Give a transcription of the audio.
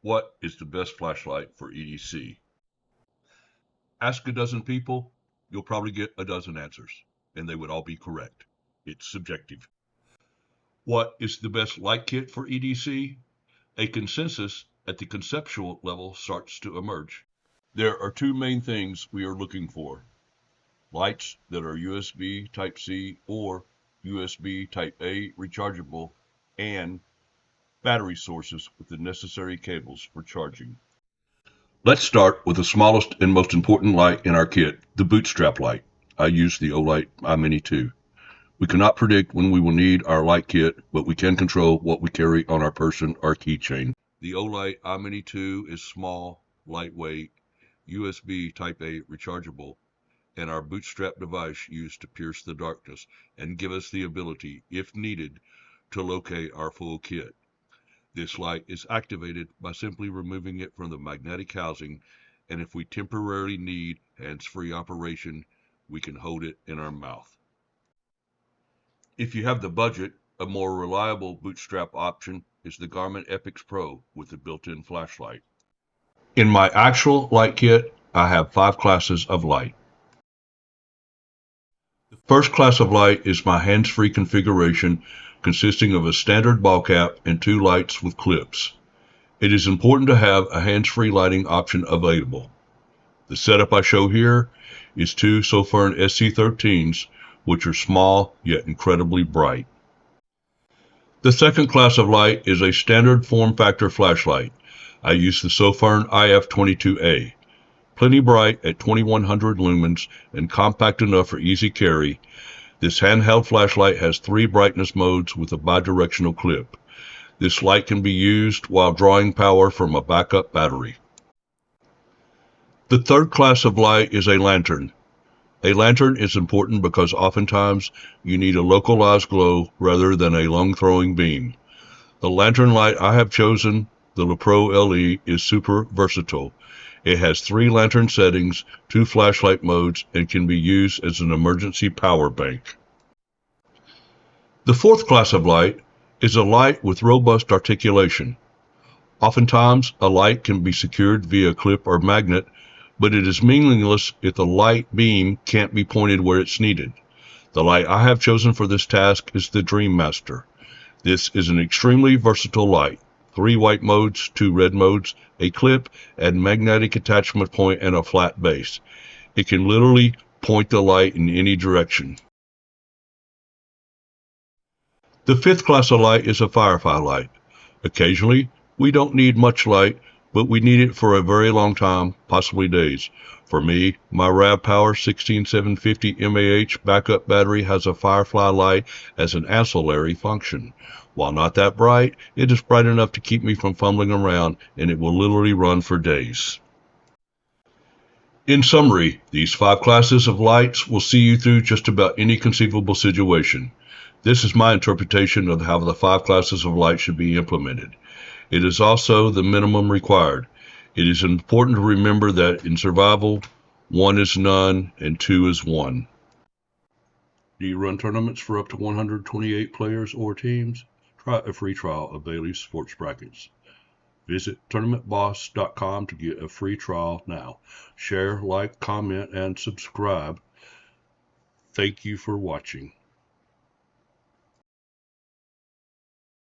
What is the best flashlight for EDC? Ask a dozen people, you'll probably get a dozen answers, and they would all be correct. It's subjective. What is the best light kit for EDC? A consensus at the conceptual level starts to emerge. There are two main things we are looking for: lights that are USB Type-C or USB Type-A rechargeable, and battery sources with the necessary cables for charging. Let's start with the smallest and most important light in our kit, the bootstrap light. I use the Olight iMini 2. We cannot predict when we will need our light kit, but we can control what we carry on our person or keychain. The Olight iMini 2 is small, lightweight, USB Type-A rechargeable, and our bootstrap device used to pierce the darkness and give us the ability, if needed, to locate our full kit. This light is activated by simply removing it from the magnetic housing, and if we temporarily need hands-free operation, we can hold it in our mouth. If you have the budget, a more reliable bootstrap option is the Garmin Epix Pro with a built-in flashlight. In my actual light kit, I have 5 classes of light. The first class of light is my hands-free configuration, consisting of a standard ball cap and 2 lights with clips. It is important to have a hands-free lighting option available. The setup I show here is 2 Sofern SC13s, which are small yet incredibly bright. The second class of light is a standard form factor flashlight. I use the Sofern IF22A. Plenty bright at 2100 lumens and compact enough for easy carry. This handheld flashlight has 3 brightness modes with a bidirectional clip. This light can be used while drawing power from a backup battery. The third class of light is a lantern. A lantern is important because oftentimes you need a localized glow rather than a long-throwing beam. The lantern light I have chosen, the LaPro LE, is super versatile. It has 3 lantern settings, 2 flashlight modes, and can be used as an emergency power bank. The fourth class of light is a light with robust articulation. Oftentimes, a light can be secured via clip or magnet, but it is meaningless if the light beam can't be pointed where it's needed. The light I have chosen for this task is the Dream Master. This is an extremely versatile light. 3 white modes, 2 red modes, a clip, and magnetic attachment point and a flat base. It can literally point the light in any direction. The fifth class of light is a firefly light. Occasionally, we don't need much light, but we need it for a very long time, possibly days. For me, my RAV-Power 16750 mAh backup battery has a firefly light as an ancillary function. While not that bright, it is bright enough to keep me from fumbling around, and it will literally run for days. In summary, these 5 classes of lights will see you through just about any conceivable situation. This is my interpretation of how the 5 classes of light should be implemented. It is also the minimum required. It is important to remember that in survival, 1 is none and 2 is 1. Do you run tournaments for up to 128 players or teams? Try a free trial of Bailey's Sports Brackets. Visit tournamentboss.com to get a free trial now. Share, like, comment, and subscribe. Thank you for watching.